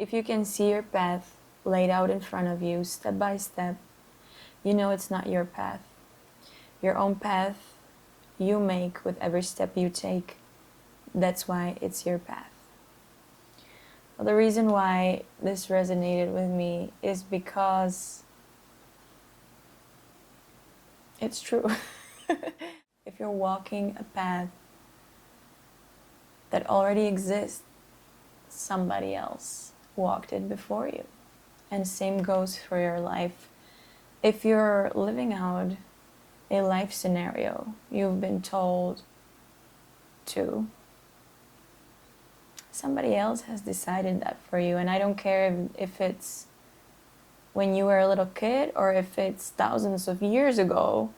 If you can see your path laid out in front of you, step by step, you know it's not your path. Your own path you make with every step you take. That's why it's your path. Well, the reason why this resonated with me is because it's true. If you're walking a path that already exists, somebody else walked it before you. And same goes for your life. If you're living out a life scenario you've been told to, somebody else has decided that for you. And I don't care if it's when you were a little kid or if it's thousands of years ago,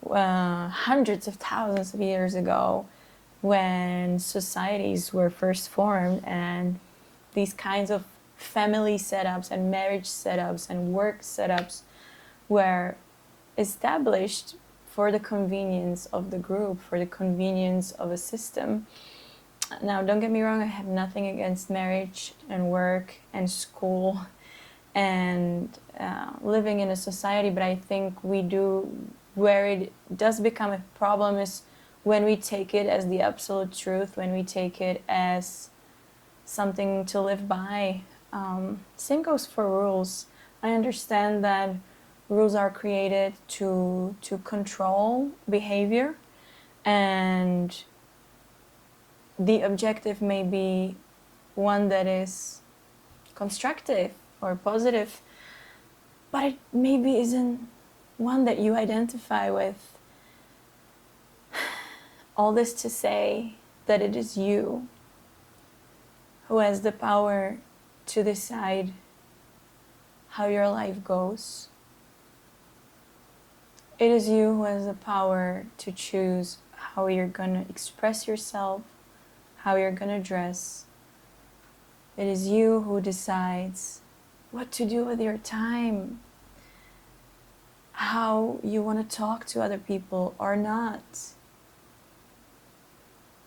hundreds of thousands of years ago, when societies were first formed and these kinds of family setups and marriage setups and work setups were established for the convenience of the group, for the convenience of a system. Now, don't get me wrong, I have nothing against marriage and work and school and living in a society, but I think we do, where it does become a problem is when we take it as the absolute truth, when we take it as something to live by. Same goes for rules. I understand that rules are created to control behavior, and the objective may be one that is constructive or positive, but it maybe isn't one that you identify with. All this to say that it is you who has the power to decide how your life goes. It is you who has the power to choose how you're gonna express yourself, how you're gonna dress. It is you who decides what to do with your time, how you want to talk to other people or not.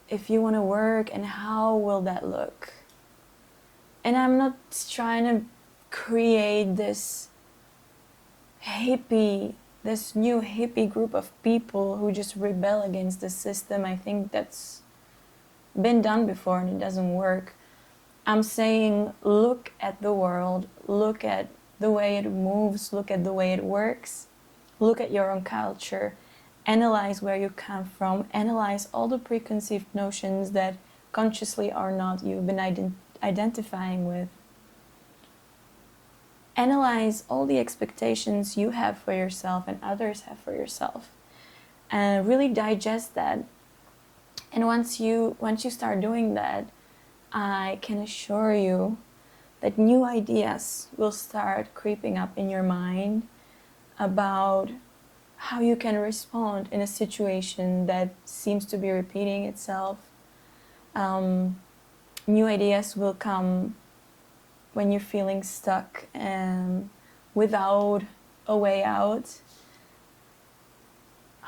If you want to work, and how will that look? And I'm not trying to create this new hippie group of people who just rebel against the system. I think that's been done before and it doesn't work. I'm saying look at the world, look at the way it moves, look at the way it works, look at your own culture, analyze where you come from, analyze all the preconceived notions that consciously or not you've been identifying with. Analyze all the expectations you have for yourself and others have for yourself, and really digest that. And once you start doing that, I can assure you that new ideas will start creeping up in your mind about how you can respond in a situation that seems to be repeating itself. New ideas will come when you're feeling stuck and without a way out.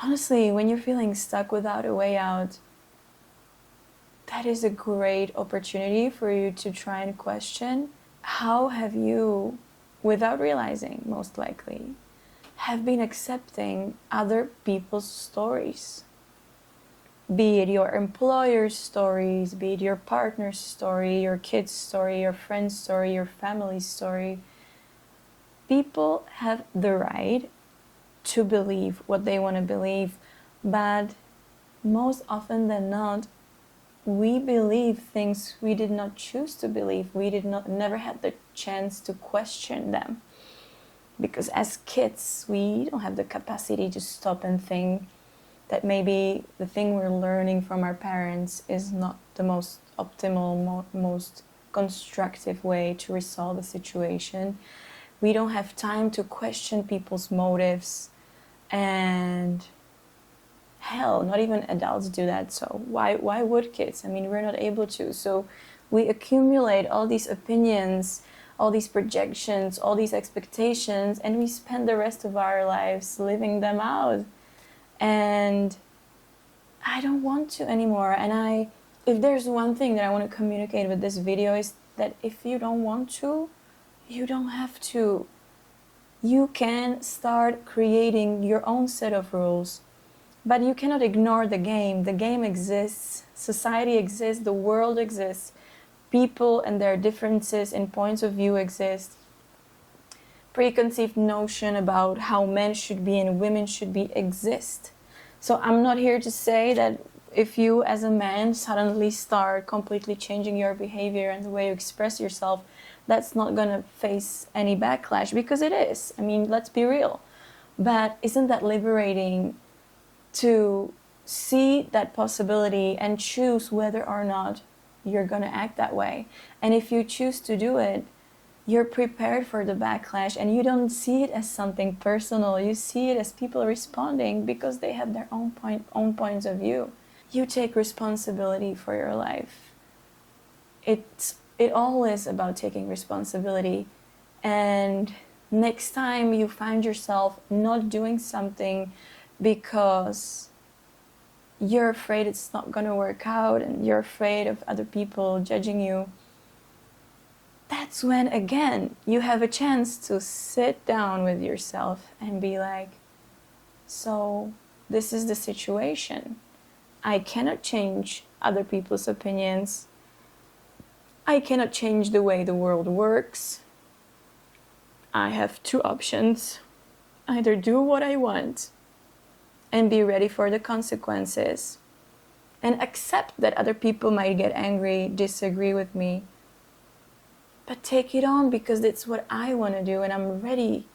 Honestly, when you're feeling stuck without a way out, that is a great opportunity for you to try and question how have you, without realizing most likely, have been accepting other people's stories. Be it your employer's stories, be it your partner's story, your kid's story, your friend's story, your family's story. People have the right to believe what they want to believe, but most often than not, we believe things we did not choose to believe. We never had the chance to question them. Because as kids, we don't have the capacity to stop and think that maybe the thing we're learning from our parents is not the most optimal, most constructive way to resolve a situation. We don't have time to question people's motives, and hell, not even adults do that. So why would kids? I mean, we're not able to. So we accumulate all these opinions, all these projections, all these expectations, and we spend the rest of our lives living them out. And I don't want to anymore. And if there's one thing that I want to communicate with this video is that if you don't want to, you don't have to. You can start creating your own set of rules, but you cannot ignore the game. The game exists, society exists, the world exists, people and their differences in points of view exist. Preconceived notion about how men should be and women should be exist. So I'm not here to say that if you as a man suddenly start completely changing your behavior and the way you express yourself, that's not gonna face any backlash, because it is. I mean, let's be real. But isn't that liberating to see that possibility and choose whether or not you're gonna act that way? And if you choose to do it, you're prepared for the backlash, and you don't see it as something personal. You see it as people responding because they have their own points of view. You take responsibility for your life. It all is about taking responsibility. And next time you find yourself not doing something because you're afraid it's not going to work out and you're afraid of other people judging you, that's when, again, you have a chance to sit down with yourself and be like, so this is the situation. I cannot change other people's opinions. I cannot change the way the world works. I have two options. Either do what I want and be ready for the consequences and accept that other people might get angry, disagree with me, but take it on because it's what I want to do and I'm ready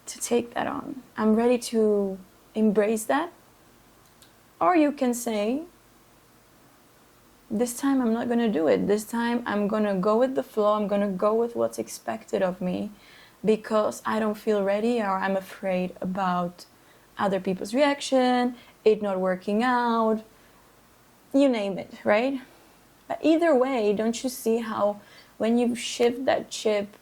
to take that on. I'm ready to embrace that. Or you can say, this time I'm not going to do it. This time I'm going to go with the flow. I'm going to go with what's expected of me because I don't feel ready, or I'm afraid about other people's reaction, it not working out, you name it, right? But either way, don't you see how when you shift that chip,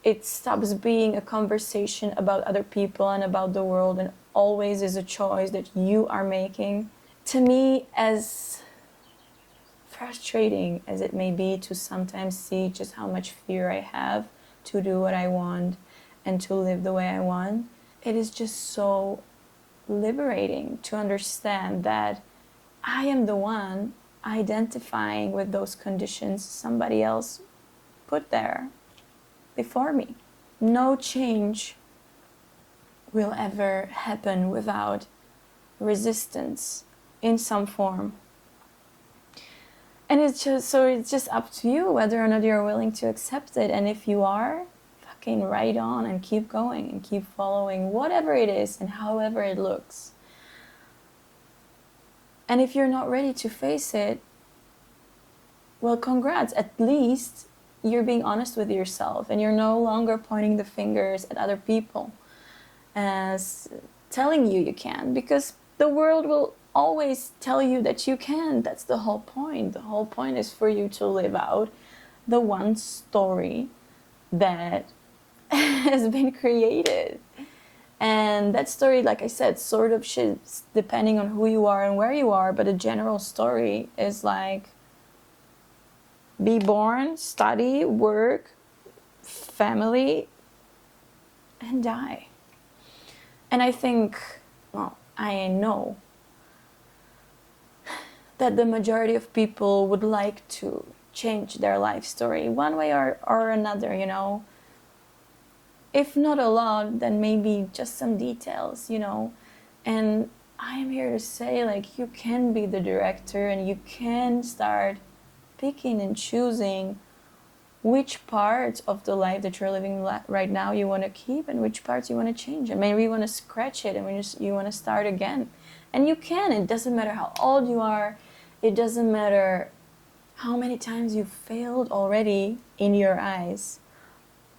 it stops being a conversation about other people and about the world and always is a choice that you are making? To me, as frustrating as it may be to sometimes see just how much fear I have to do what I want and to live the way I want, it is just so liberating to understand that I am the one identifying with those conditions somebody else put there before me. No change will ever happen without resistance in some form. And it's just up to you whether or not you're willing to accept it. And if you are, fucking ride on and keep going and keep following whatever it is and however it looks. And if you're not ready to face it, well, congrats. At least you're being honest with yourself and you're no longer pointing the fingers at other people as telling you can, because the world will always tell you that you can. That's the whole point. The whole point is for you to live out the one story that has been created. And that story, like I said, sort of shifts depending on who you are and where you are, but a general story is like, be born, study, work, family, and die. And I think, well, I know that the majority of people would like to change their life story one way or another, you know. If not a lot, then maybe just some details, you know. And I am here to say, like, you can be the director and you can start picking and choosing which parts of the life that you're living right now you want to keep and which parts you want to change. And maybe you want to scratch it and you want to start again. And you can. It doesn't matter how old you are. It doesn't matter how many times you've failed already in your eyes.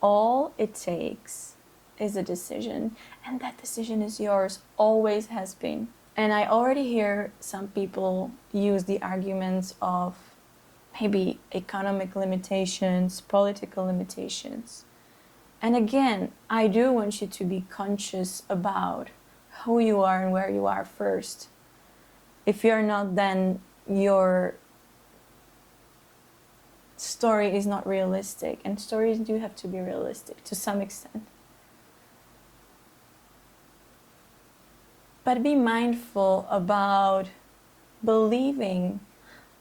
All it takes is a decision. And that decision is yours. Always has been. And I already hear some people use the arguments of maybe economic limitations, political limitations. And again, I do want you to be conscious about who you are and where you are first. If you're not, then you're story is not realistic, and stories do have to be realistic to some extent. But be mindful about believing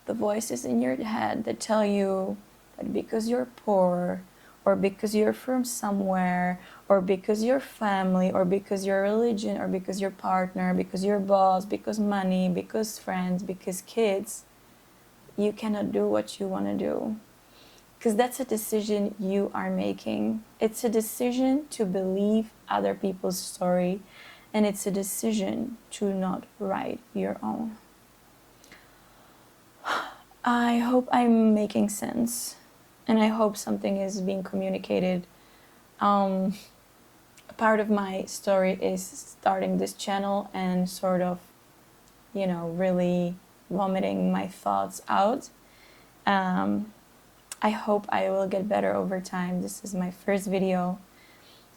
the voices in your head that tell you that because you're poor, or because you're from somewhere, or because your family, or because your religion, or because your partner, because your boss, because money, because friends, because kids, you cannot do what you want to do. Because that's a decision you are making. It's a decision to believe other people's story, and it's a decision to not write your own. I hope I'm making sense, and I hope something is being communicated. A part of my story is starting this channel and sort of, really vomiting my thoughts out. I hope I will get better over time. This is my first video.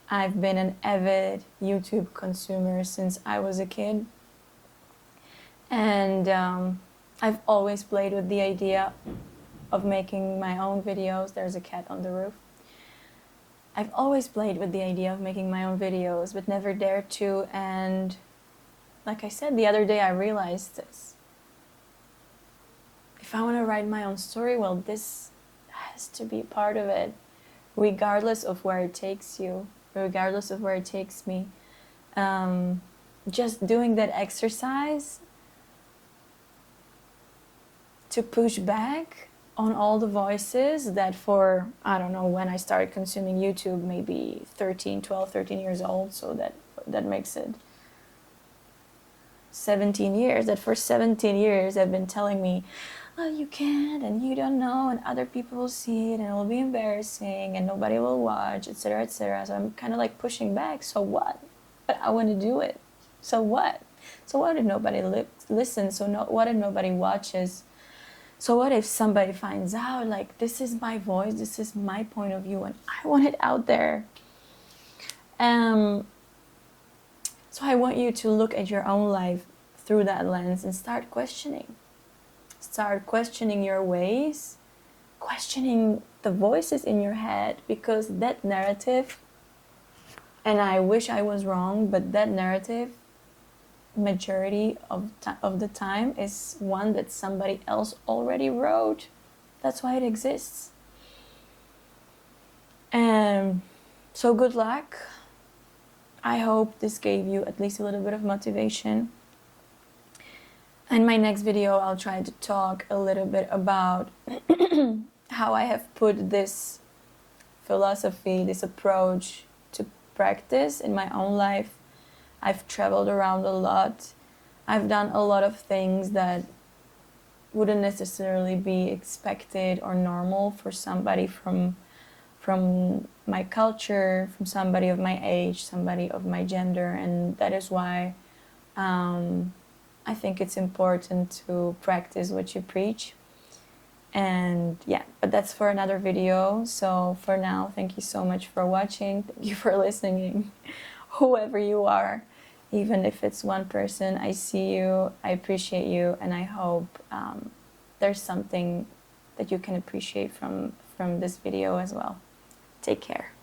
I've been an avid YouTube consumer since I was a kid. And I've always played with the idea of making my own videos. There's a cat on the roof. I've always played with the idea of making my own videos, but never dared to. And like I said, the other day I realized this. If I want to write my own story, well, this has to be part of it, regardless of where it takes you, regardless of where it takes me. Just doing that exercise to push back on all the voices that for, I don't know, when I started consuming YouTube, maybe 12, 13 years old, so that makes it 17 years, that for 17 years have been telling me, oh, you can't, and you don't know, and other people will see it, and it will be embarrassing, and nobody will watch, etc., etc. So I'm kind of like pushing back. So what? But I want to do it. So what? So what if nobody listens? What if nobody watches? So what if somebody finds out, like, this is my voice, this is my point of view, and I want it out there? So I want you to look at your own life through that lens and start questioning. Start questioning your ways, questioning the voices in your head, because that narrative, and I wish I was wrong, but that narrative, majority of the time, is one that somebody else already wrote. That's why it exists. So good luck. I hope this gave you at least a little bit of motivation. In my next video, I'll try to talk a little bit about how I have put this philosophy, this approach to practice in my own life. I've traveled around a lot. I've done a lot of things that wouldn't necessarily be expected or normal for somebody from my culture, from somebody of my age, somebody of my gender, and that is why I think it's important to practice what you preach. And yeah, but that's for another video. So for now, thank you so much for watching. Thank you for listening. Whoever you are, even if it's one person, I see you, I appreciate you, and I hope there's something that you can appreciate from this video as well. Take care.